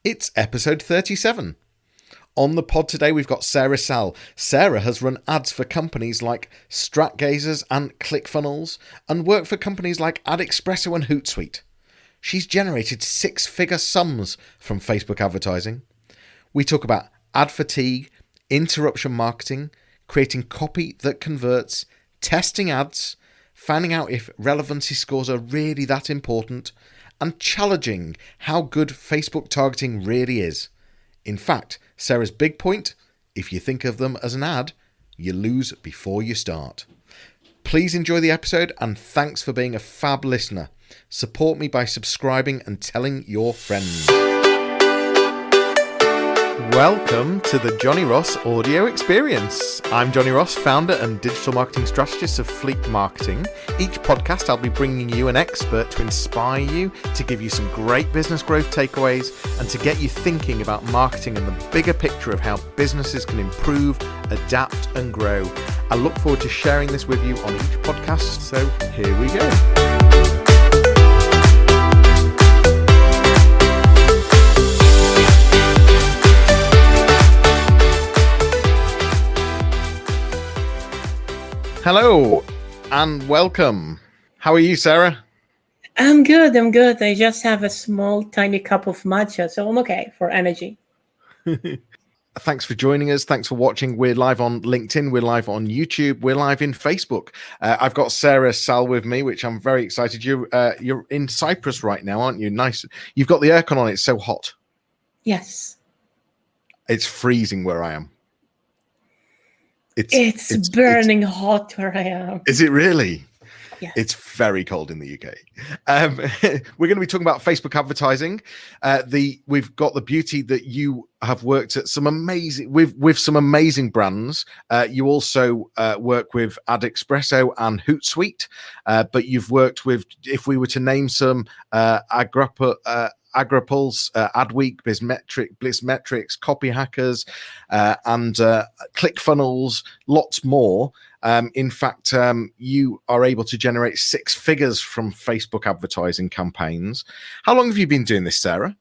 It's episode 37. On the pod today, we've got Sarah Sal. Sarah has run ads for companies like Stratgyzers and ClickFunnels and worked for companies like AdEspresso and Hootsuite. She's generated six-figure sums from Facebook advertising. We talk about ad fatigue, interruption marketing, creating copy that converts, testing ads, finding out if relevancy scores are really that important, and challenging how good Facebook targeting really is. In fact, Sarah's big point, if you think of them as an ad, you lose before you start. Please enjoy the episode and thanks for being a fab listener. Support me by subscribing and telling your friends. Welcome to the Johnny Ross audio experience. I'm Johnny Ross, founder and digital marketing strategist of Fleek Marketing. Each podcast I'll be bringing you an expert to inspire you, to give you some great business growth takeaways, and to get you thinking about marketing and the bigger picture of how businesses can improve, adapt and grow. I look forward to sharing this with you on each podcast, so here we go. Hello and welcome. How are you, Sarah? I'm good. I just have a small, tiny cup of matcha, so I'm okay for energy. Thanks for joining us. Thanks for watching. We're live on LinkedIn. We're live on YouTube. We're live in Facebook. I've got Sarah Sal with me, which I'm very excited. You're in Cyprus right now, aren't you? Nice. You've got the aircon on. It's so hot. Yes. It's freezing where I am. It's burning hot where I am. Is it really? Yeah. It's very cold in the UK. We're going to be talking about Facebook advertising. We've got the beauty that you have worked at some amazing with some amazing brands. You also work with AdEspresso and Hootsuite, but you've worked with, if we were to name some, AgriPulse, Adweek, Blissmetrics, Copy Hackers, and ClickFunnels, lots more. In fact, you are able to generate six figures from Facebook advertising campaigns. How long have you been doing this, Sarah?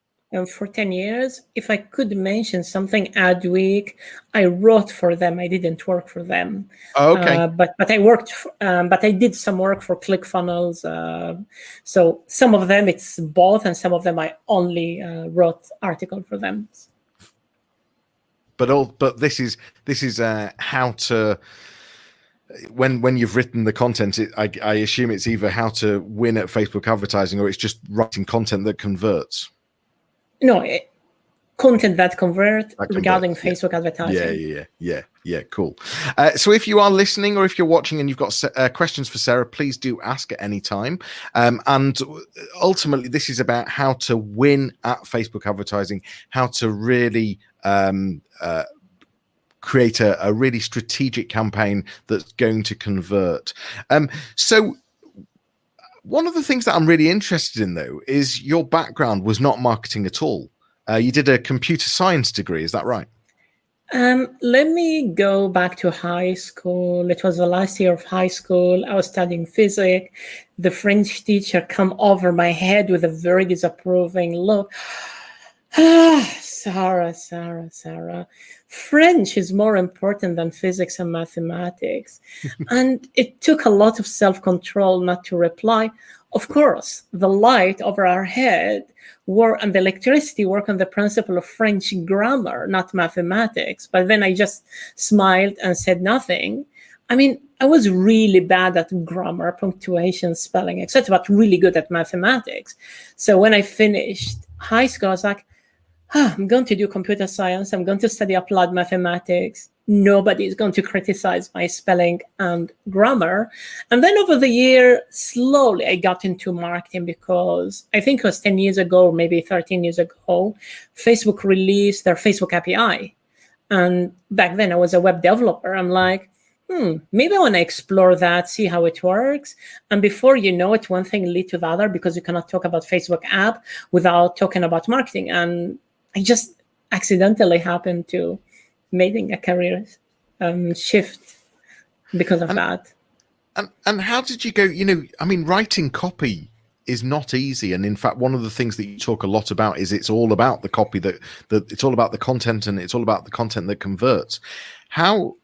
For 10 years. If I could mention something, Adweek, I wrote for them. I didn't work for them. Oh, okay. But I worked, but I did some work for ClickFunnels. So some of them it's both, and some of them I only wrote article for them. But this is how to. When you've written the content, I assume it's either how to win at Facebook advertising, or it's just writing content that converts. No, content that convert regarding Facebook advertising. Yeah, cool. So if you are listening or if you're watching and you've got questions for Sarah, please do ask at any time. And ultimately, this is about how to win at Facebook advertising, how to really create a really strategic campaign that's going to convert. So one of the things that I'm really interested in, though, is your background was not marketing at all. You did a computer science degree. Is that right? Let me go back to high school. It was the last year of high school. I was studying physics. The French teacher come over my head with a very disapproving look. Sarah. French is more important than physics and mathematics. And it took a lot of self-control not to reply. Of course, the light over our head and the electricity work on the principle of French grammar, not mathematics. But then I just smiled and said nothing. I mean, I was really bad at grammar, punctuation, spelling, etc., but really good at mathematics. So when I finished high school, I was like, I'm going to do computer science. I'm going to study applied mathematics. Nobody is going to criticize my spelling and grammar. And then over the year, slowly I got into marketing because I think it was 10 years ago, or maybe 13 years ago, Facebook released their Facebook API. And back then I was a web developer. I'm like, maybe I want to explore that, see how it works. And before you know it, one thing leads to the other, because you cannot talk about Facebook app without talking about marketing. And I just accidentally happened to making a career shift because of that. And how did you go? Writing copy is not easy. And in fact, one of the things that you talk a lot about is it's all about the copy, that it's all about the content, and it's all about the content that converts. How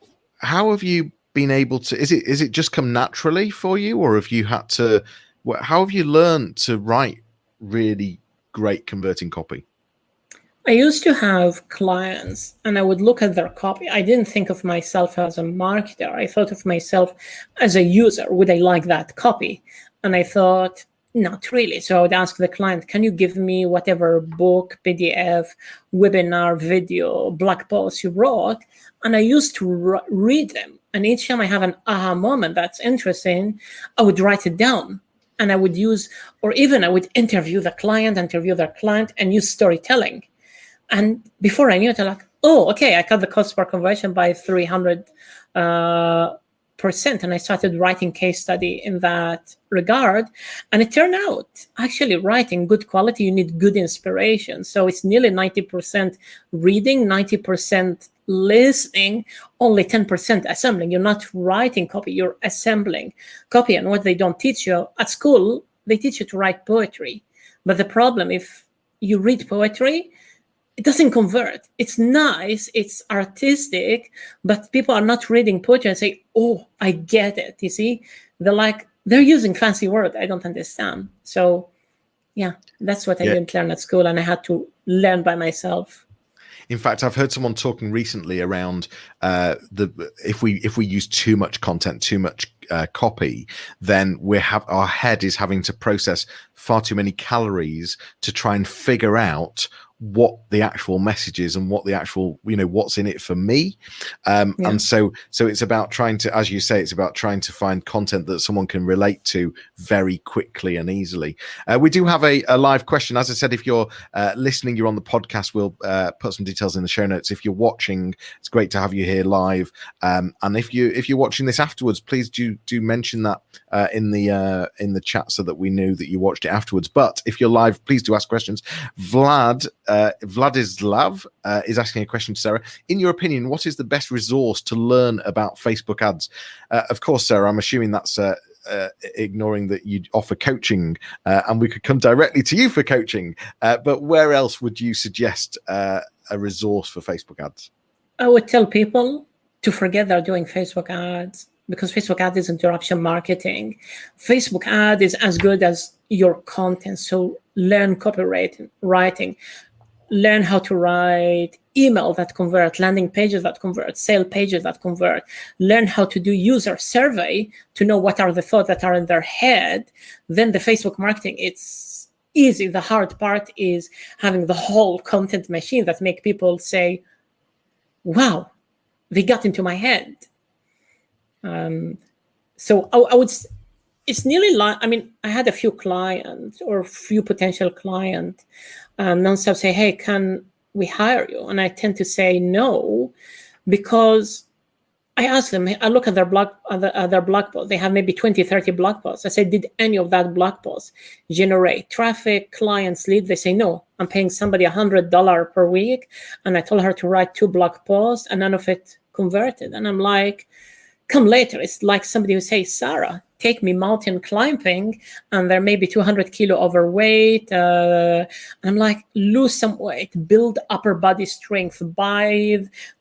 have you been able to, is it just come naturally for you, or have you had to, how have you learned to write really great converting copy? I used to have clients and I would look at their copy. I didn't think of myself as a marketer. I thought of myself as a user. Would I like that copy? And I thought, not really. So I would ask the client, can you give me whatever book, PDF, webinar, video, blog post you wrote? And I used to read them. And each time I have an aha moment that's interesting, I would write it down. And I would use, or even I would interview their client, and use storytelling. And before I knew it, I'm like, oh, okay, I cut the cost per conversion by 300%. And I started writing case study in that regard. And it turned out, actually, writing good quality, you need good inspiration. So it's nearly 90% reading, 90% listening, only 10% assembling. You're not writing copy, you're assembling copy. And what they don't teach you at school, they teach you to write poetry. But the problem, if you read poetry, it doesn't convert. It's nice, it's artistic, but people are not reading poetry and say, oh, I get it. You see, they're using fancy words I don't understand. So yeah, that's what I didn't learn at school, and I had to learn by myself. In fact, I've heard someone talking recently around if we use too much content, too much copy, then our head is having to process far too many calories to try and figure out what the actual message is and what the actual, what's in it for me. And so it's about trying to, as you say, it's about trying to find content that someone can relate to very quickly and easily. We do have a live question. As I said, if you're listening, you're on the podcast, we'll put some details in the show notes. If you're watching, it's great to have you here live. And if you're watching this afterwards, please do mention that in the chat so that we knew that you watched it afterwards. But if you're live, please do ask questions. Vladislav is asking a question to Sarah. In your opinion, what is the best resource to learn about Facebook ads? Of course, Sarah, I'm assuming that's ignoring that you offer coaching, and we could come directly to you for coaching. But where else would you suggest a resource for Facebook ads? I would tell people to forget they're doing Facebook ads, because Facebook ad is interruption marketing. Facebook ad is as good as your content. So learn copywriting, learn how to write email that convert, landing pages that convert, sale pages that convert, learn how to do user survey to know what are the thoughts that are in their head. Then the Facebook marketing, it's easy. The hard part is having the whole content machine that make people say, wow, they got into my head. So I would, it's nearly like, I had a few clients or few potential clients nonstop say, hey, can we hire you? And I tend to say no, because I ask them, I look at their blog post. They have maybe 20, 30 blog posts. I say, did any of that blog post generate traffic, clients, lead? They say, no, I'm paying somebody $100 per week. And I told her to write 2 blog posts and none of it converted. And I'm like, come later. It's like somebody who says, Sarah, take me mountain climbing, and they're maybe 200 kilo overweight. And I'm like, lose some weight, build upper body strength,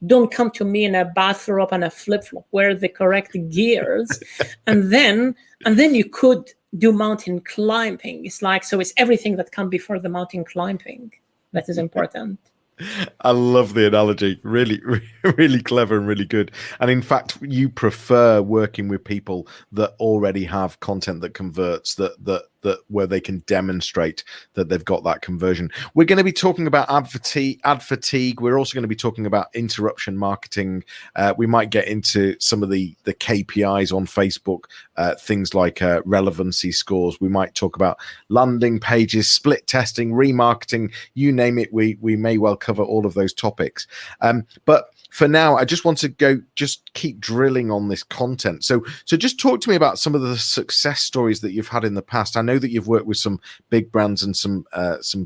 don't come to me in a bathrobe and a flip-flop, wear the correct gears. and then you could do mountain climbing. It's like, so it's everything that comes before the mountain climbing that is important. I love the analogy. Really, really clever and really good. And in fact, you prefer working with people that already have content that converts, that where they can demonstrate that they've got that conversion. We're going to be talking about ad fatigue. We're also going to be talking about interruption marketing. We might get into some of the KPIs on Facebook, things like relevancy scores. We might talk about landing pages, split testing, remarketing, you name it. We may well cover all of those topics. But for now, I just want to keep drilling on this content. So just talk to me about some of the success stories that you've had in the past. I know that you've worked with some big brands and some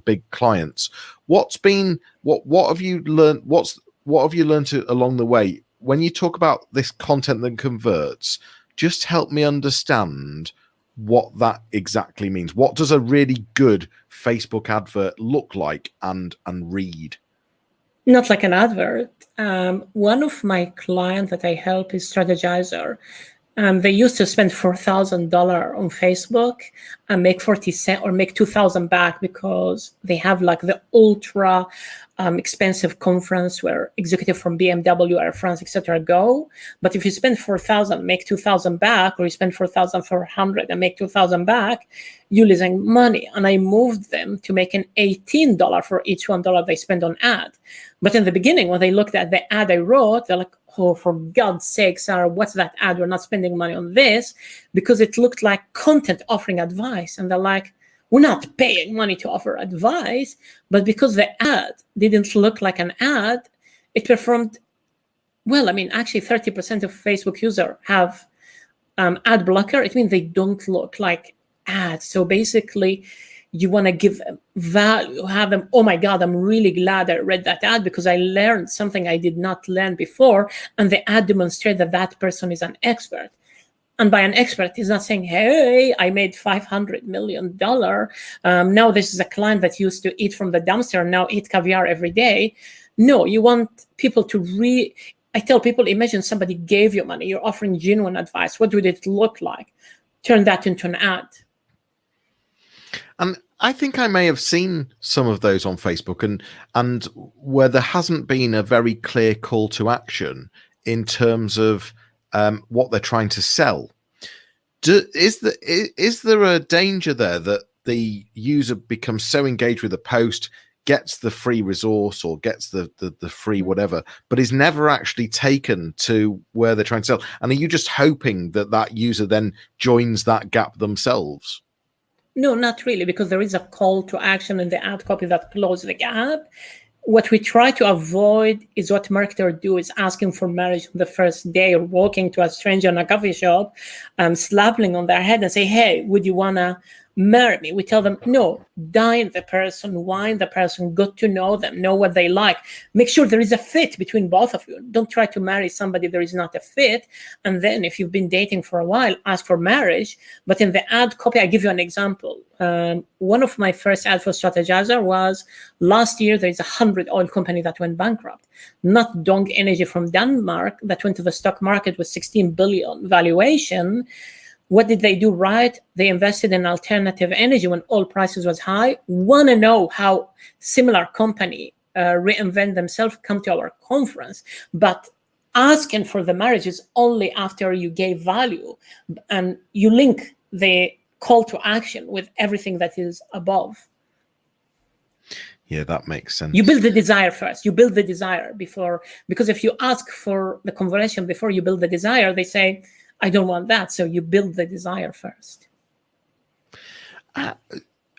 big clients. What have you learned? What have you learned along the way? When you talk about this content that converts, just help me understand what that exactly means. What does a really good Facebook advert look like and read? Not like an advert. One of my clients that I help is Stratgyzer. They used to spend $4,000 on Facebook and make 40 cents or make 2,000 back because they have like the ultra expensive conference where executives from BMW, Air France, etc. go. But if you spend 4,000, make 2,000 back, or you spend 4,400 and make 2,000 back, you're losing money. And I moved them to making $18 for each $1 they spend on ad. But in the beginning, when they looked at the ad I wrote, they're like, oh, for God's sake, Sarah, what's that ad? We're not spending money on this, because it looked like content offering advice. And they're like, we're not paying money to offer advice. But because the ad didn't look like an ad, it performed well. I mean, actually 30% of Facebook users have ad blocker. It means they don't look like ads. So basically, you want to give them value, have them, oh my God, I'm really glad I read that ad because I learned something I did not learn before. And the ad demonstrates that that person is an expert. And by an expert, he's not saying, hey, I made $500 million. Now this is a client that used to eat from the dumpster, now eat caviar every day. No, you want people to I tell people, imagine somebody gave you money, you're offering genuine advice. What would it look like? Turn that into an ad. And I think I may have seen some of those on Facebook, and where there hasn't been a very clear call to action in terms of what they're trying to sell. Is there a danger there that the user becomes so engaged with the post, gets the free resource or gets the free whatever, but is never actually taken to where they're trying to sell? And are you just hoping that that user then joins that gap themselves? No, not really, because there is a call to action in the ad copy that closes the gap. What we try to avoid is what marketers do, is asking for marriage on the first day, or walking to a stranger in a coffee shop, slapping on their head and say, hey, would you want to marry me? We tell them, no, dine the person, wine the person, get to know them, know what they like. Make sure there is a fit between both of you. Don't try to marry somebody there is not a fit. And then if you've been dating for a while, ask for marriage. But in the ad copy, I give you an example. One of my first ads for Stratgyzer was last year. There is 100 oil company that went bankrupt. Not Dong Energy from Denmark that went to the stock market with 16 billion valuation. What did they do right? They invested in alternative energy when oil prices was high. Want to know how similar company reinvent themselves? Come to our conference. But asking for the marriage is only after you gave value and you link the call to action with everything that is above. Yeah, that makes sense. You build the desire first. You build the desire before, because if you ask for the conversion before you build the desire, they say, I don't want that. So you build the desire first.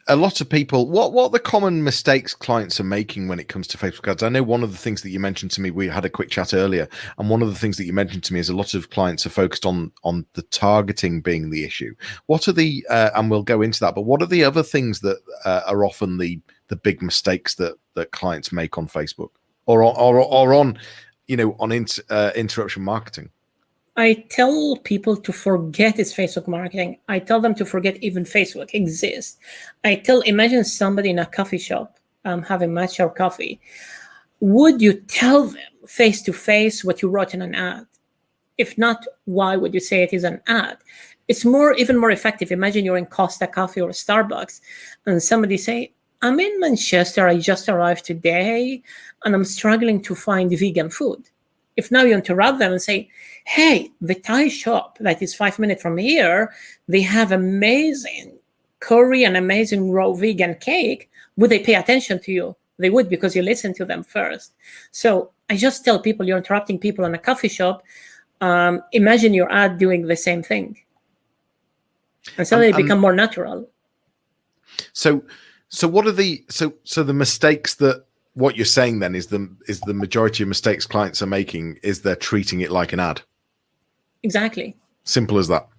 A lot of people, what are the common mistakes clients are making when it comes to Facebook ads? I know one of the things that you mentioned to me, we had a quick chat earlier, and one of the things that you mentioned to me is a lot of clients are focused on the targeting being the issue. What are the, and we'll go into that, but what are the other things that are often the big mistakes that clients make on Facebook or on, on interruption marketing? I tell people to forget it's Facebook marketing. I tell them to forget even Facebook exists. Imagine somebody in a coffee shop having matcha or coffee. Would you tell them face to face what you wrote in an ad? If not, why would you say it is an ad? It's even more effective. Imagine you're in Costa Coffee or Starbucks and somebody say, I'm in Manchester, I just arrived today and I'm struggling to find vegan food. If now you interrupt them and say, hey, the Thai shop that is 5 minutes from here, they have amazing curry and amazing raw vegan cake. Would they pay attention to you? They would, because you listen to them first. So I just tell people, you're interrupting people in a coffee shop. Imagine your ad doing the same thing. And suddenly they become more natural. So what are the mistakes that, what you're saying then is the majority of mistakes clients are making is they're treating it like an ad. Exactly. Simple as that.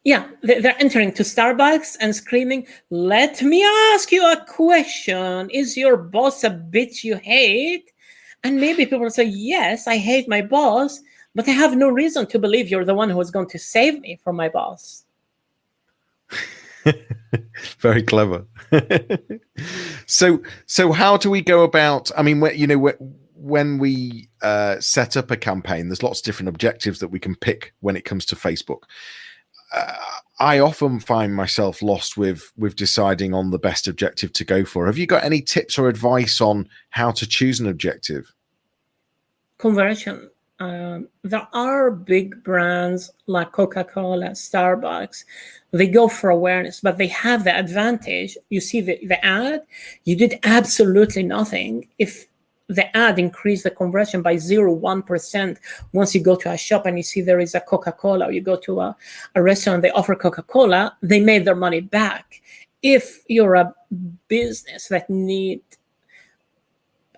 Yeah, they're entering to Starbucks and screaming, let me ask you a question. Is your boss a bitch you hate? And maybe people will say, yes, I hate my boss, but I have no reason to believe you're the one who is going to save me from my boss. Very clever. So how do we go about? I mean, when we set up a campaign, there's lots of different objectives that we can pick when it comes to Facebook. I often find myself lost with deciding on the best objective to go for. Have you got any tips or advice on how to choose an objective? Conversion. There are big brands like Coca-Cola, Starbucks. They go for awareness, but they have the advantage. You see the ad, you did absolutely nothing. If the ad increased the conversion by 0.1%, once you go to a shop and you see there is a Coca-Cola, or you go to a restaurant, they offer Coca-Cola, they made their money back. If you're a business that need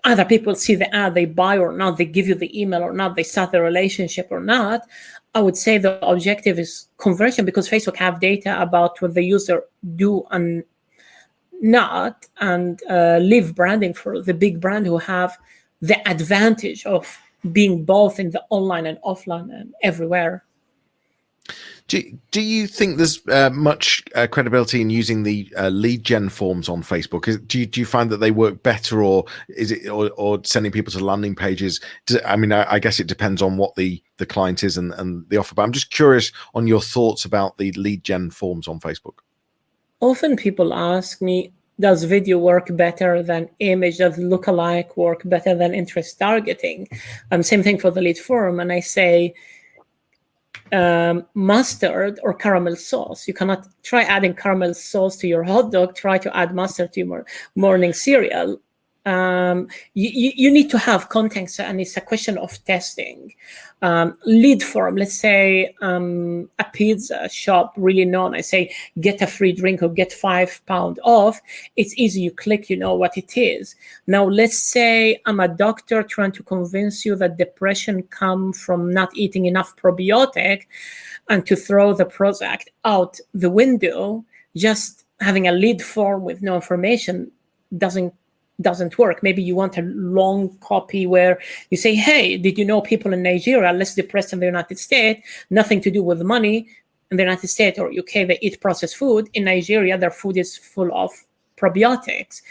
either people see the ad, they buy or not, they give you the email or not, they start the relationship or not, I would say the objective is conversion, because Facebook have data about what the user do and not, and leave branding for the big brand who have the advantage of being both in the online and offline and everywhere. Do you think there's much credibility in using the lead gen forms on Facebook? Do you find that they work better, or is it or sending people to landing pages? I mean, I guess it depends on what the client is and the offer. But I'm just curious on your thoughts about the lead gen forms on Facebook. Often people ask me, does video work better than image? Does lookalike work better than interest targeting? Same thing for the lead form, and I say, mustard or caramel sauce. You cannot try adding caramel sauce to your hot dog. Try to add mustard to your morning cereal. You need to have context, and it's a question of testing. Lead form, let's say a pizza shop really known, I say get a free drink or get £5 off. It's easy, you click, you know what it is. Now let's say I'm a doctor trying to convince you that depression comes from not eating enough probiotic, and to throw the product out the window. Just having a lead form with no information doesn't work. Maybe you want a long copy where you say, hey, did you know people in Nigeria are less depressed than the United States? Nothing to do with money. In the United States or UK, they eat processed food. In Nigeria, their food is full of probiotics.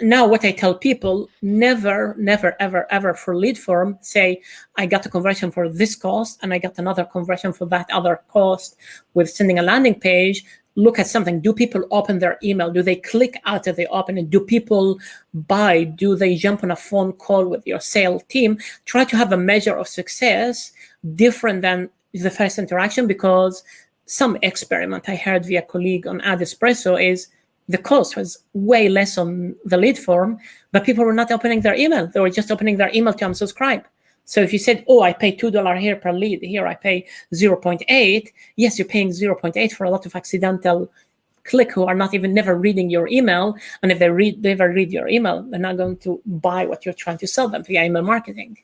Now, what I tell people, never, ever, ever for lead form, say, I got a conversion for this cost and I got another conversion for that other cost with sending a landing page. Look at something. Do people open their email? Do they click after they open it? Do people buy? Do they jump on a phone call with your sales team? Try to have a measure of success different than the first interaction, because some experiment I heard via a colleague on AdEspresso is the cost was way less on the lead form, but people were not opening their email. They were just opening their email to unsubscribe. So if you said, oh, I pay $2 here per lead, here I pay 0.8, yes, you're paying 0.8 for a lot of accidental click who are not even never reading your email. And if they never read your email, they're not going to buy what you're trying to sell them via email marketing.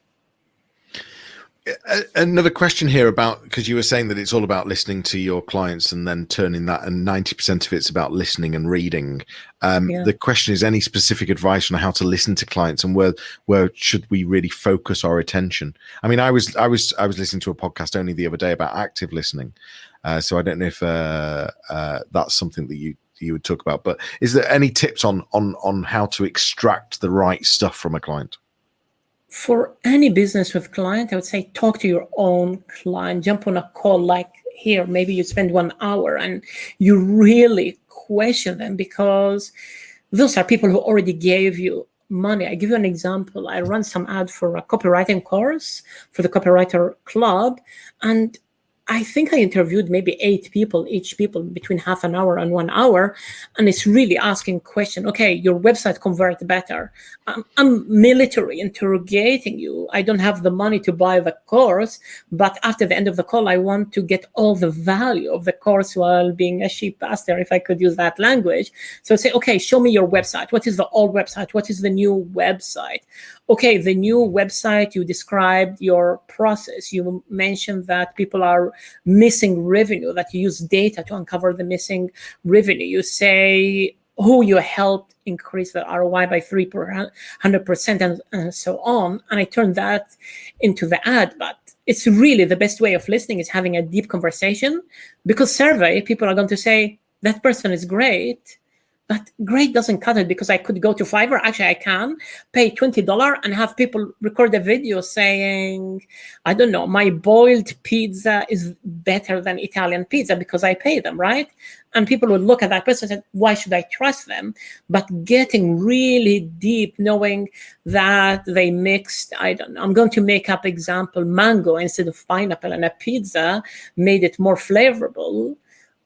Another question here about, because you were saying that it's all about listening to your clients and then turning that, and 90% of it's about listening and reading. The question is, any specific advice on how to listen to clients, and where should we really focus our attention? I mean, I was listening to a podcast only the other day about active listening. So I don't know if that's something that you would talk about, but is there any tips on how to extract the right stuff from a client? For any business with client, I would say talk to your own client. Jump on a call like here. Maybe you spend 1 hour and you really question them, because those are people who already gave you money. I give you an example. I run some ad for a copywriting course for the Copywriter Club, and I think I interviewed maybe 8 people, each people between half an hour and 1 hour. And it's really asking question, okay, your website convert better. I'm military interrogating you. I don't have the money to buy the course, but after the end of the call, I want to get all the value of the course while being a sheep pastor, if I could use that language. So I say, okay, show me your website. What is the old website? What is the new website? Okay, the new website, you described your process. You mentioned that people are missing revenue, that you use data to uncover the missing revenue. You say who you helped increase the ROI by 300% and so on. And I turn that into the ad. But it's really the best way of listening is having a deep conversation, because survey, people are going to say, that person is great, but great doesn't cut it, because I could go to Fiverr. Actually, I can pay $20 and have people record a video saying, I don't know, my boiled pizza is better than Italian pizza, because I pay them, right? And people would look at that person and say, why should I trust them? But getting really deep, knowing that they mixed, I don't know, I'm going to make up example, mango instead of pineapple, and a pizza made it more flavorful.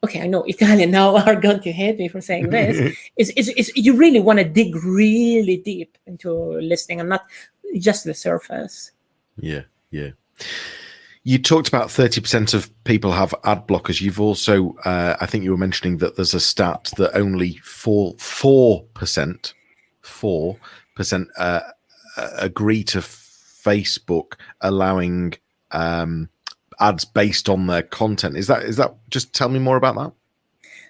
Okay, I know Italian now are going to hate me for saying this. Is you really want to dig really deep into listening and not just the surface. Yeah. You talked about 30% of people have ad blockers. You've also, I think you were mentioning that there's a stat that only 4% agree to Facebook allowing ads based on their content. Is that just tell me more about that?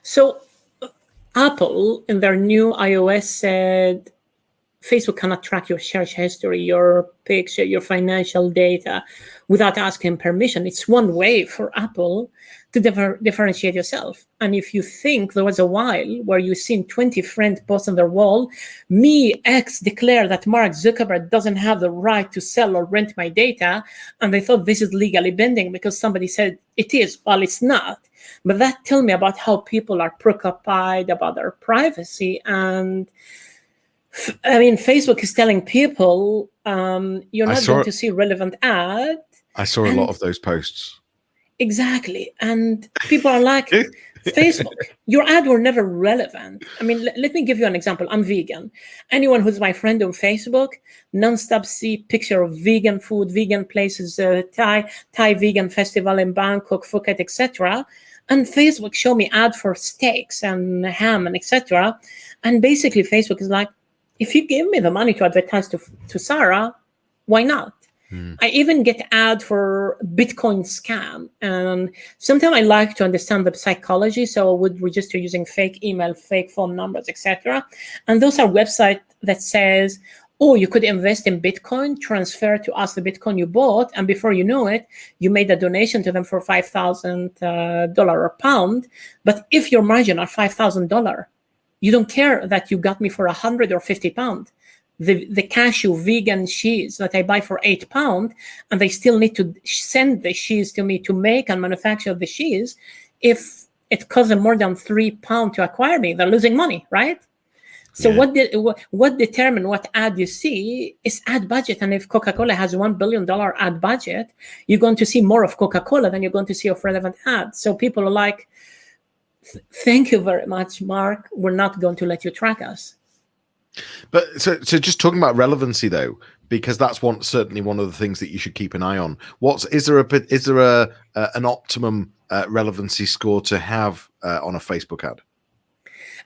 So Apple in their new iOS said Facebook cannot track your search history, your picture, your financial data without asking permission. It's one way for Apple to differentiate yourself. And if you think there was a while where you've seen 20 friends post on their wall, me, X, declare that Mark Zuckerberg doesn't have the right to sell or rent my data, and they thought this is legally binding because somebody said it is. Well, it's not. But that tells me about how people are preoccupied about their privacy. And I mean, Facebook is telling people you're not going to see relevant ads. I saw a lot of those posts. Exactly. And people are like, Facebook, your ad were never relevant. I mean, let me give you an example. I'm vegan. Anyone who's my friend on Facebook, nonstop see picture of vegan food, vegan places, Thai vegan festival in Bangkok, Phuket, etc. And Facebook show me ad for steaks and ham and etc. And basically Facebook is like, if you give me the money to advertise to Sarah, why not? I even get ad for Bitcoin scam. And sometimes I like to understand the psychology. So I would register using fake email, fake phone numbers, etc. And those are websites that says, oh, you could invest in Bitcoin, transfer to us the Bitcoin you bought, and before you know it, you made a donation to them for $5,000 or pound. But if your margin are $5,000, you don't care that you got me for 100 or 50 pounds. The cashew vegan cheese that I buy for £8, and they still need to send the cheese to me to make and manufacture the cheese. If it costs them more than £3 to acquire me, they're losing money, right? So what determine what ad you see is ad budget. And if Coca-Cola has $1 billion ad budget, you're going to see more of Coca-Cola than you're going to see of relevant ads. So people are like, thank you very much, Mark. We're not going to let you track us. But so just talking about relevancy though, because that's certainly one of the things that you should keep an eye on. Is there an optimum relevancy score to have on a Facebook ad?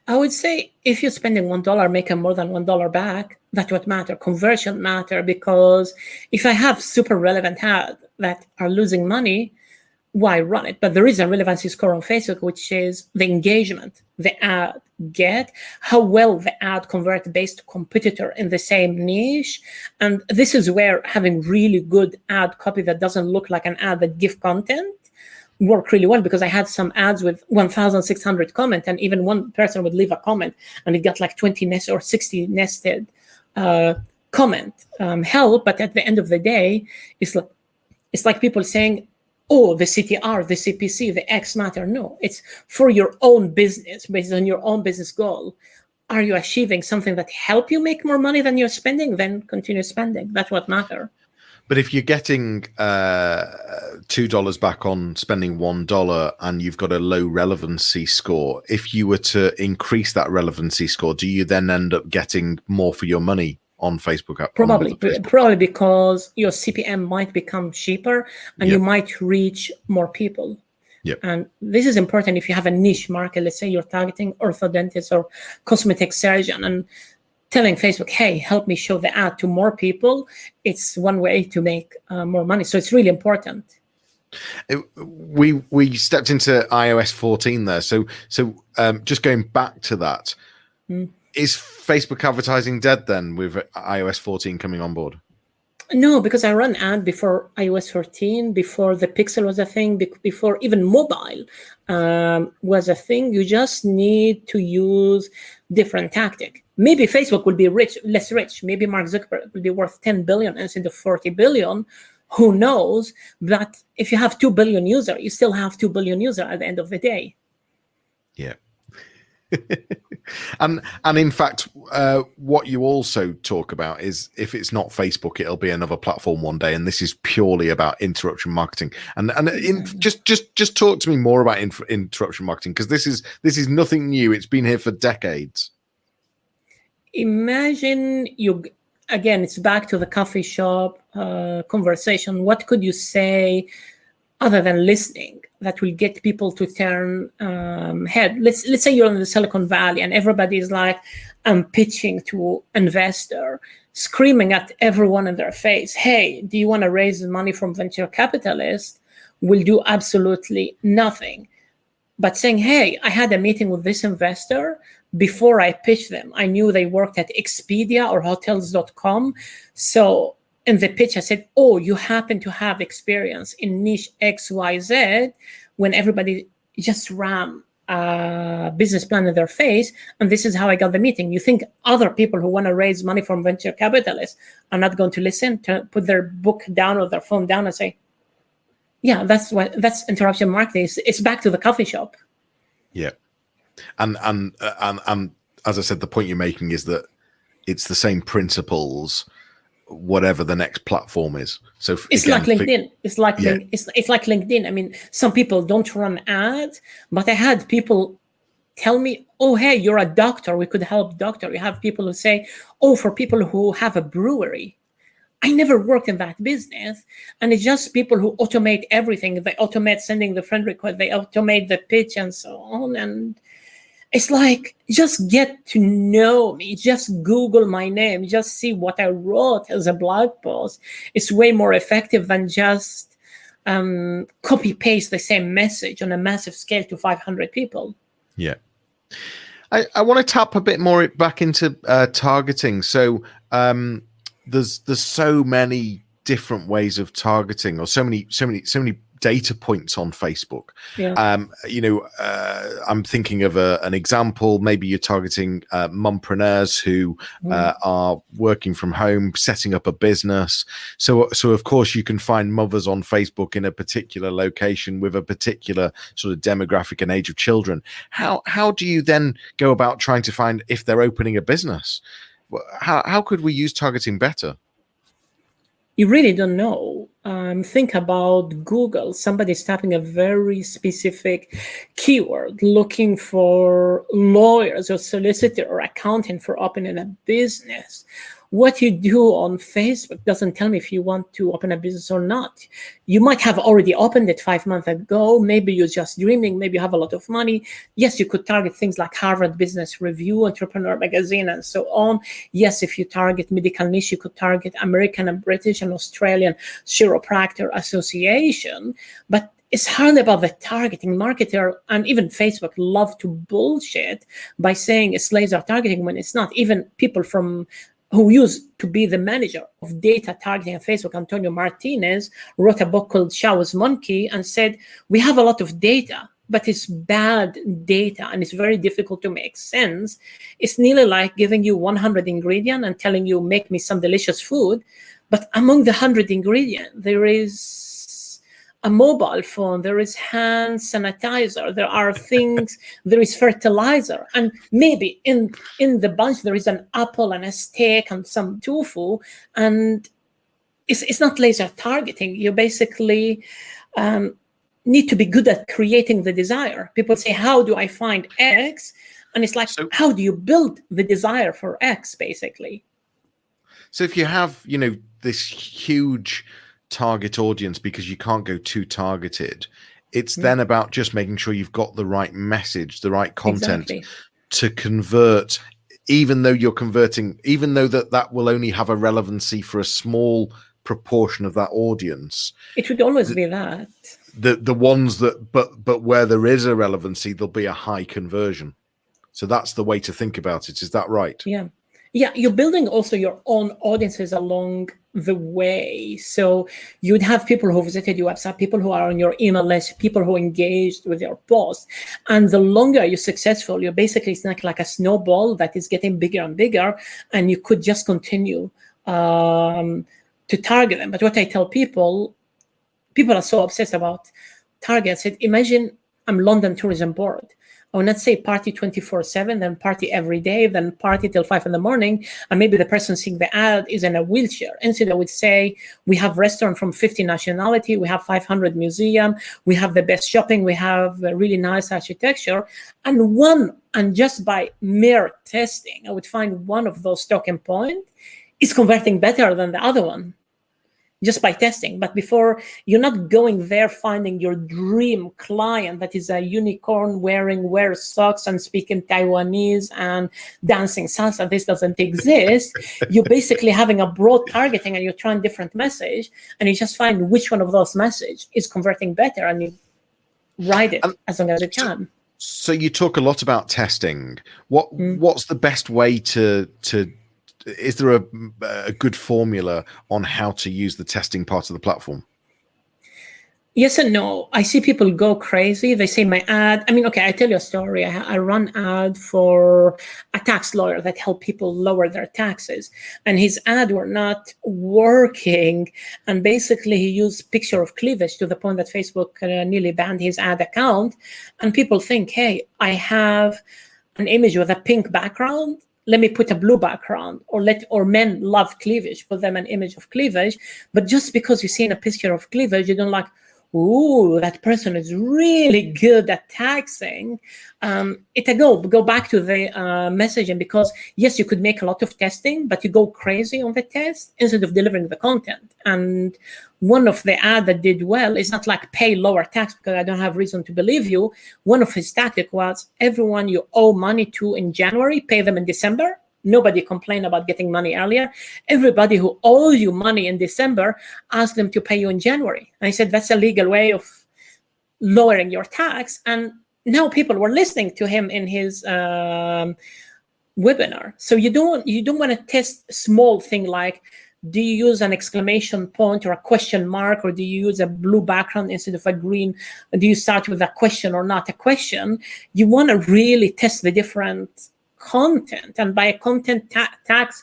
I would say if you're spending $1, making more than $1 back, that's what matter. Conversion matter, because if I have super relevant ads that are losing money, why run it? But there is a relevancy score on Facebook, which is the engagement the ad get, how well the ad convert based on competitor in the same niche. And this is where having really good ad copy that doesn't look like an ad that give content work really well, because I had some ads with 1,600 comments, and even one person would leave a comment and it got like 20 nested or 60 nested comment help. But at the end of the day, it's like people saying, oh, the CTR, the CPC, the X matter. No, it's for your own business, based on your own business goal. Are you achieving something that help you make more money than you're spending? Then continue spending. That's what matter. But if you're getting $2 back on spending $1 and you've got a low relevancy score, if you were to increase that relevancy score, do you then end up getting more for your money on Facebook? Probably because your CPM might become cheaper and you might reach more people. Yep. And this is important if you have a niche market. Let's say you're targeting orthodontists or cosmetic surgeon, and telling Facebook, hey, help me show the ad to more people. It's one way to make more money. So it's really important. We stepped into iOS 14 there. So just going back to that, is Facebook advertising dead then with iOS 14 coming on board? No, because I ran ad before iOS 14, before the Pixel was a thing, before even mobile was a thing. You just need to use different tactic. Maybe Facebook will be less rich. Maybe Mark Zuckerberg will be worth 10 billion instead of 40 billion. Who knows? But if you have 2 billion users, you still have 2 billion users at the end of the day. Yeah. and in fact, what you also talk about is if it's not Facebook, it'll be another platform one day, and this is purely about interruption marketing. Just talk to me more about interruption marketing, because this is nothing new. It's been here for decades. Imagine again, it's back to the coffee shop conversation. What could you say other than listening that will get people to turn head? Let's say you're in the Silicon Valley and everybody is like, I'm pitching to investor, screaming at everyone in their face, hey, do you want to raise money from venture capitalists? Will do absolutely nothing. But saying, hey, I had a meeting with this investor before I pitched them. I knew they worked at Expedia or hotels.com. So in the pitch, I said, oh, you happen to have experience in niche XYZ, when everybody just ran a business plan in their face. And this is how I got the meeting. You think other people who want to raise money from venture capitalists are not going to listen, to put their book down or their phone down and say, yeah, that's interruption marketing. It's back to the coffee shop. Yeah. And as I said, the point you're making is that it's the same principles, whatever the next platform is. So it's like LinkedIn. It's like LinkedIn. I mean, some people don't run ads, but I had people tell me, oh, hey, you're a doctor. We could help doctor. You have people who say, oh, for people who have a brewery. I never worked in that business. And it's just people who automate everything. They automate sending the friend request. They automate the pitch and so on. And it's like, just get to know me. Just Google my name. Just see what I wrote as a blog post. It's way more effective than just copy paste the same message on a massive scale to 500 people. Yeah. I want to tap a bit more back into targeting. So there's so many different ways of targeting, or so many data points on Facebook. Yeah. I'm thinking of an example. Maybe you're targeting mompreneurs who are working from home, setting up a business. So of course you can find mothers on Facebook in a particular location with a particular sort of demographic and age of children. How do you then go about trying to find if they're opening a business? How could we use targeting better? You really don't know. Think about Google. Somebody's typing a very specific keyword, looking for lawyers or solicitor or accountant for opening a business. What you do on Facebook doesn't tell me if you want to open a business or not. You might have already opened it 5 months ago. Maybe you're just dreaming. Maybe you have a lot of money. Yes, you could target things like Harvard Business Review, Entrepreneur Magazine, and so on. Yes, if you target medical niche, you could target American and British and Australian Chiropractor Association. But it's hard about the targeting. Marketer and even Facebook love to bullshit by saying it's laser targeting when it's not. Even people who used to be the manager of data targeting at Facebook, Antonio Martinez, wrote a book called Shaw's Monkey and said, we have a lot of data, but it's bad data and it's very difficult to make sense. It's nearly like giving you 100 ingredients and telling you, make me some delicious food. But among the 100 ingredients, there is a mobile phone, there is hand sanitizer, there are things, there is fertilizer, and maybe in the bunch there is an apple and a steak and some tofu, and it's not laser targeting. You basically need to be good at creating the desire. People say, how do I find X? And it's like, how do you build the desire for X, basically? So if you have, this huge target audience, because you can't go too targeted, it's then about just making sure you've got the right message, the right content to convert, even though you're converting, even though that will only have a relevancy for a small proportion of that audience. It would always be that. The ones that, but where there is a relevancy, there'll be a high conversion. So that's the way to think about it. Is that right? Yeah. Yeah, you're building also your own audiences along the way. So you'd have people who visited your website, people who are on your email list, people who engaged with your post. And the longer you're successful, you're basically, it's like a snowball that is getting bigger and bigger, and you could just continue to target them. But what I tell people are so obsessed about targets. Imagine I'm London Tourism Board. I will not say party 24/7, then party every day, then party till 5 a.m, and maybe the person seeing the ad is in a wheelchair. Instead, I would say we have restaurant from 50 nationality, we have 500 museum, we have the best shopping, we have a really nice architecture, and just by mere testing, I would find one of those talking points is converting better than the other one, just by testing. But before, you're not going there finding your dream client that is a unicorn wears socks and speaking Taiwanese and dancing salsa. This doesn't exist. You're basically having a broad targeting, and you're trying different message, and you just find which one of those message is converting better, and you ride it as long as you can. So you talk a lot about testing. What's the best way to is there a good formula on how to use the testing part of the platform? Yes and no. I see people go crazy. They say my ad. I tell you a story. I run ad for a tax lawyer that help people lower their taxes, and his ad were not working. And basically, he used picture of cleavage to the point that Facebook nearly banned his ad account. And people think, hey, I have an image with a pink background, let me put a blue background, or men love cleavage, put them an image of cleavage. But just because you see a picture of cleavage, you don't like, ooh, that person is really good at taxing. Go back to the messaging, because yes, you could make a lot of testing, but you go crazy on the test instead of delivering the content. And one of the ad that did well is not like pay lower tax because I don't have reason to believe you. One of his tactics was everyone you owe money to in January, pay them in December. Nobody complained about getting money earlier. Everybody who owes you money in December, ask them to pay you in January. And I said, that's a legal way of lowering your tax. And now people were listening to him in his webinar. So you don't want to test small thing like, do you use an exclamation point or a question mark, or do you use a blue background instead of a green? Do you start with a question or not a question? You want to really test the different content. And by a content tax,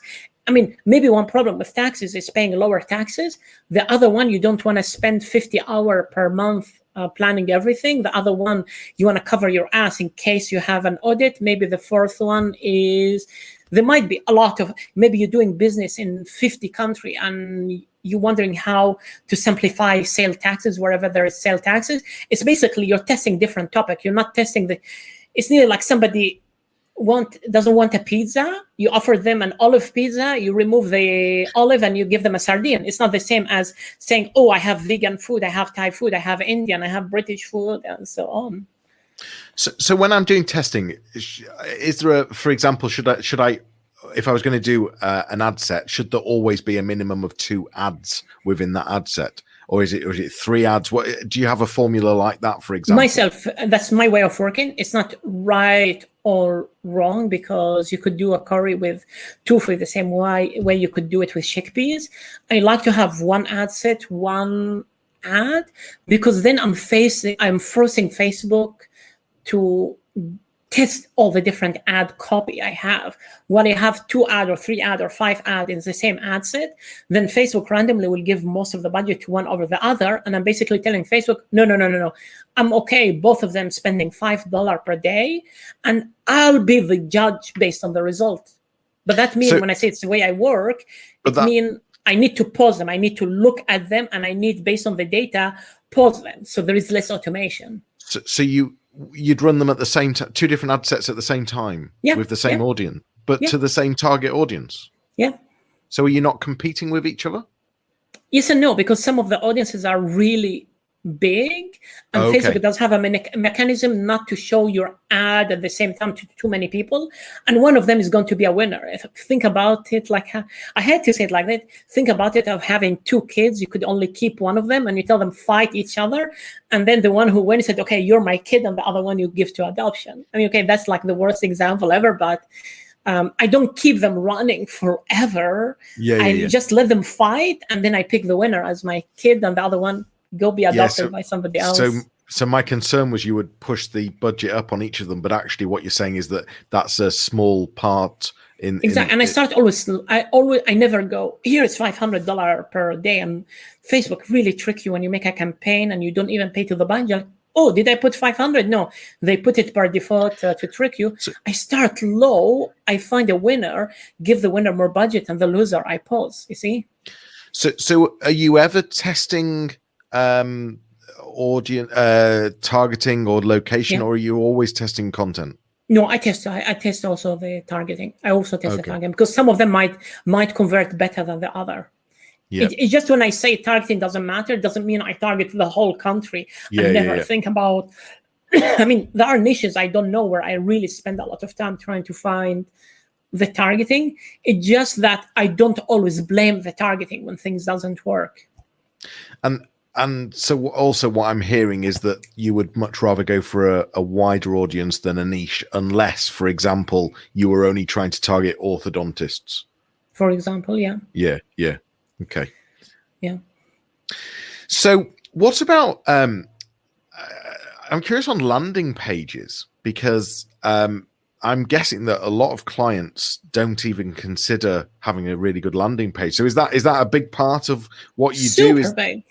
maybe one problem with taxes is paying lower taxes. The other one, you don't want to spend 50 hours per month planning everything. The other one, you want to cover your ass in case you have an audit. Maybe the fourth one is there might be a lot of, maybe you're doing business in 50 countries and you're wondering how to simplify sale taxes wherever there is sale taxes. It's basically you're testing different topic. You're not testing it's nearly like somebody doesn't want a pizza, you offer them an olive pizza, you remove the olive and you give them a sardine. It's not the same as saying, oh, I have vegan food, I have Thai food, I have Indian, I have British food, and so on. So when I'm doing testing, is there for example, should I if I was going to do an ad set, should there always be a minimum of 2 ads within that ad set? Or is it 3 ads? What do you have a formula like that, for example? Myself, that's my way of working. It's not right or wrong, because you could do a curry with tofu the same way you could do it with chickpeas. I like to have one ad set, one ad, because then I'm forcing Facebook to test all the different ad copy I have. When I have 2 ad or 3 ad or 5 ad in the same ad set, then Facebook randomly will give most of the budget to one over the other. And I'm basically telling Facebook, no. I'm okay, both of them spending $5 per day, and I'll be the judge based on the result. But that means when I say it's the way I work, it means I need to pause them. I need to look at them, and I need, based on the data, pause them. So there is less automation. So you'd run them at the same time, 2 different ad sets at the same time, with the same audience, but to the same target audience. Yeah. So are you not competing with each other? Yes and no, because some of the audiences are really big, and Facebook does have a mechanism not to show your ad at the same time to too many people, and one of them is going to be a winner. Think about it like, I had to say it like that, think about it of having 2 kids, you could only keep one of them, and you tell them fight each other, and then the one who wins said, okay, you're my kid, and the other one you give to adoption. That's like the worst example ever, but I don't keep them running forever. I just let them fight, and then I pick the winner as my kid, and the other one go be adopted by somebody else. So my concern was you would push the budget up on each of them, but actually what you're saying is that that's a small part in exactly. And I never go, here it's $500 per day. And Facebook really trick you when you make a campaign and you don't even pay to the buying. You're like, oh, did I put 500? No, they put it per default to trick you. So, I start low, I find a winner, give the winner more budget, and the loser I pause, you see? So are you ever testing audience targeting or location, or are you always testing content? No, I test also the targeting. I also test the targeting because some of them might convert better than the other. It's just when I say targeting doesn't matter, it doesn't mean I target the whole country. I never think about, I mean, there are niches I don't know where I really spend a lot of time trying to find the targeting. It's just that I don't always blame the targeting when things doesn't work. And so also what I'm hearing is that you would much rather go for a wider audience than a niche, unless, for example, you were only trying to target orthodontists. For example, yeah. Yeah. Okay. Yeah. So what about, I'm curious on landing pages, because I'm guessing that a lot of clients don't even consider having a really good landing page. So is that a big part of what you do? Super big.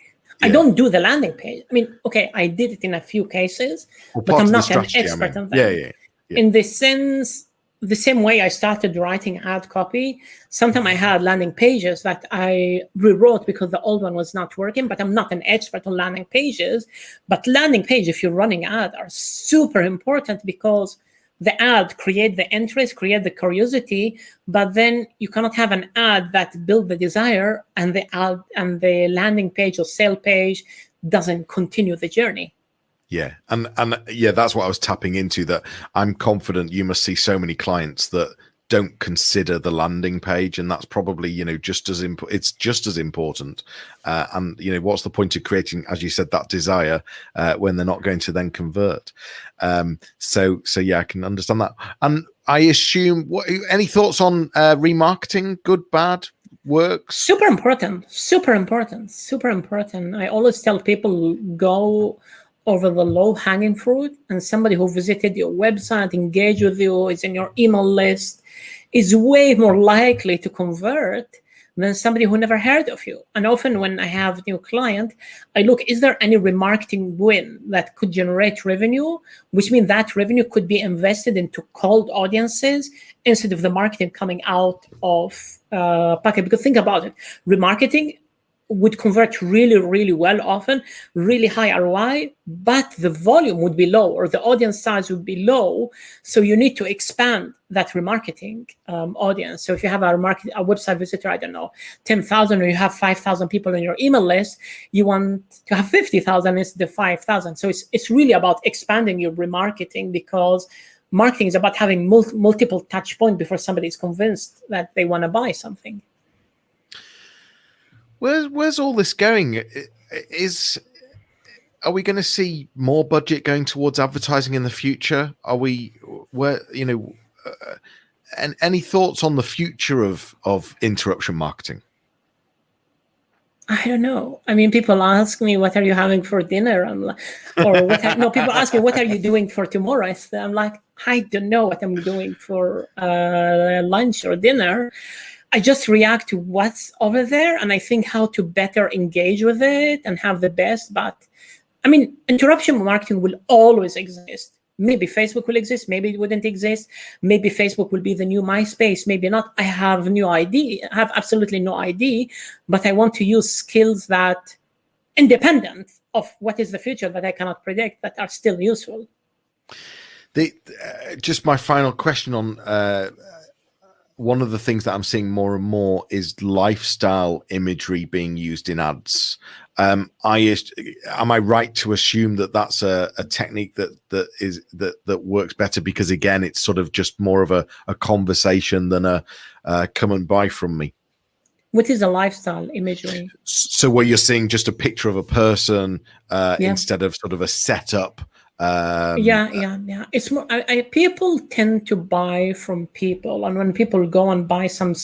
I don't do the landing page. I mean, okay, I did it in a few cases, but I'm not an expert on that. Yeah. In the sense, the same way I started writing ad copy, sometimes I had landing pages that I rewrote because the old one was not working, but I'm not an expert on landing pages. But landing page, if you're running ad, are super important because the ad create the interest, create the curiosity, but then you cannot have an ad that build the desire and the ad and the landing page or sale page doesn't continue the journey. Yeah. And that's what I was tapping into, that I'm confident you must see so many clients that don't consider the landing page, and that's probably, just as it's just as important. And what's the point of creating, as you said, that desire when they're not going to then convert? So yeah, I can understand that. And I assume, any thoughts on remarketing? Good, bad, works? Super important. I always tell people, go over the low-hanging fruit, and somebody who visited your website, engaged with you, is in your email list, is way more likely to convert than somebody who never heard of you. And often when I have a new client, I look, is there any remarketing win that could generate revenue, which means that revenue could be invested into cold audiences instead of the marketing coming out of packet. Because think about it, remarketing would convert really, really well, often really high ROI, but the volume would be low or the audience size would be low. So you need to expand that remarketing audience. So if you have a website visitor, I don't know, 10,000, or you have 5,000 people on your email list, you want to have 50,000 instead of 5,000. So it's really about expanding your remarketing, because marketing is about having multiple touch points before somebody is convinced that they want to buy something. Where's all this going? Are we going to see more budget going towards advertising in the future? And any thoughts on the future of interruption marketing? I don't know. I mean, people ask me, what are you having for dinner? I'm like, people ask me, what are you doing for tomorrow? I'm like, I don't know what I'm doing for lunch or dinner. I just react to what's over there, and I think how to better engage with it and have the best. But I mean, interruption marketing will always exist. Maybe Facebook will exist, maybe it wouldn't exist. Maybe Facebook will be the new MySpace, maybe not. I have no idea. I have absolutely no idea, but I want to use skills that, independent of what is the future that I cannot predict, that are still useful. Just my final question on one of the things that I'm seeing more and more is lifestyle imagery being used in ads. Am I right to assume that that's a technique that works better, because again, it's sort of just more of a conversation than a come and buy from me? What is a lifestyle imagery? So where you're seeing just a picture of a person instead of sort of a setup Yeah. It's more. People tend to buy from people, and when people go and buy some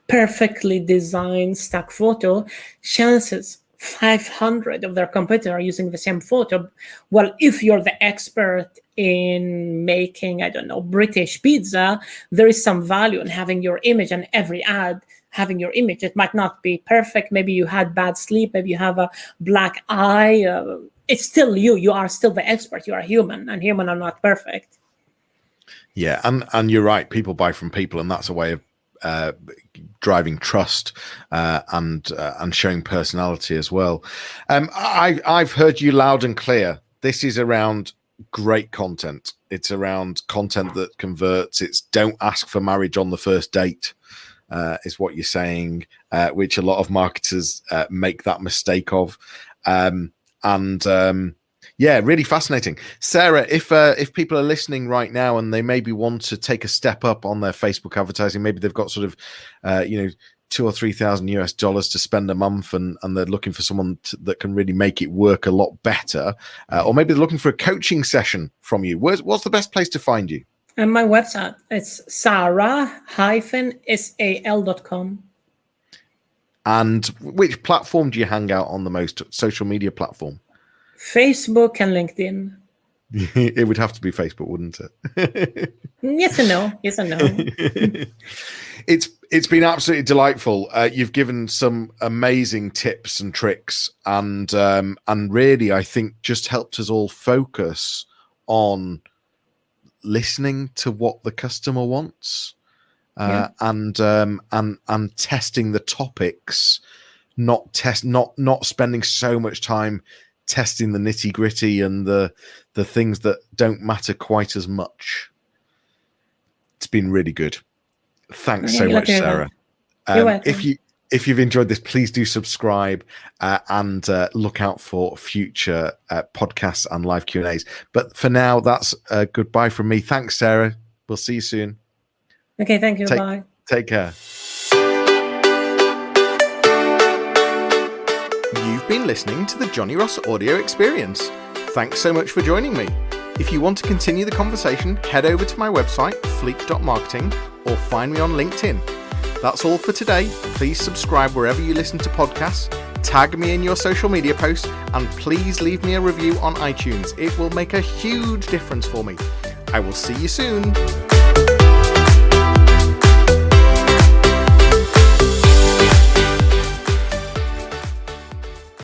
perfectly designed stock photo, chances 500 of their competitors are using the same photo. Well, if you're the expert in making, I don't know, British pizza, there is some value in having your image and every ad having your image. It might not be perfect. Maybe you had bad sleep. Maybe you have a black eye. It's still you. You are still the expert. You are human, and human are not perfect. Yeah, and you're right. People buy from people, and that's a way of driving trust and showing personality as well. I've heard you loud and clear. This is around great content. It's around content that converts. It's don't ask for marriage on the first date. Is what you're saying, which a lot of marketers make that mistake of. Yeah, really fascinating. Sarah, if people are listening right now and they maybe want to take a step up on their Facebook advertising, maybe they've got sort of, $2,000 or $3,000 to spend a month, and they're looking for someone that can really make it work a lot better, or maybe they're looking for a coaching session from you. What's the best place to find you? And my website, it's sarah-sal.com. And which platform do you hang out on the most? Social media platform? Facebook and LinkedIn. It would have to be Facebook, wouldn't it? Yes and no. It's been absolutely delightful. You've given some amazing tips and tricks, and really, I think just helped us all focus on listening to what the customer wants, and testing the topics, not spending so much time testing the nitty gritty and the things that don't matter quite as much. It's been really good. Thanks so much, Sarah. If you've enjoyed this, please do subscribe and look out for future podcasts and live Q&As. But for now, that's goodbye from me. Thanks, Sarah. We'll see you soon. Okay, thank you. Bye. Take care. You've been listening to the Johnny Ross audio experience. Thanks so much for joining me. If you want to continue the conversation, head over to my website, fleek.marketing, or find me on LinkedIn. That's all for today. Please subscribe wherever you listen to podcasts, tag me in your social media posts, and please leave me a review on iTunes. It will make a huge difference for me. I will see you soon.